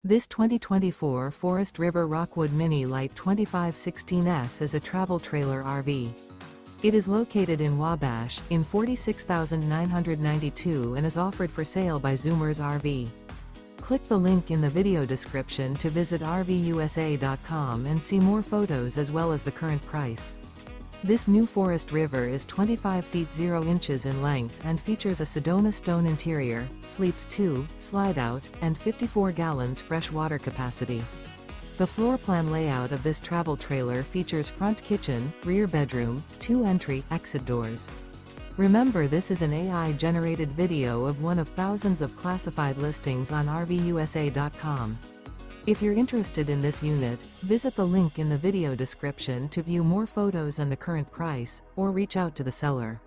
This 2024 Forest River Rockwood Mini Lite 2516S is a travel trailer RV. It is located in Wabash, in 46,992 and is offered for sale by Zoomers RV. Click the link in the video description to visit RVUSA.com and see more photos as well as the current price. This new Forest River is 25 feet 0 inches in length and features a SEDONA-STONE interior, sleeps 2, Slideout, and 54 gallons fresh water capacity. The floor plan layout of this travel trailer features front kitchen, rear bedroom, 2 entry/exit doors. Remember, this is an AI-generated video of one of thousands of classified listings on RVUSA.com. If you're interested in this unit, visit the link in the video description to view more photos and the current price, or reach out to the seller.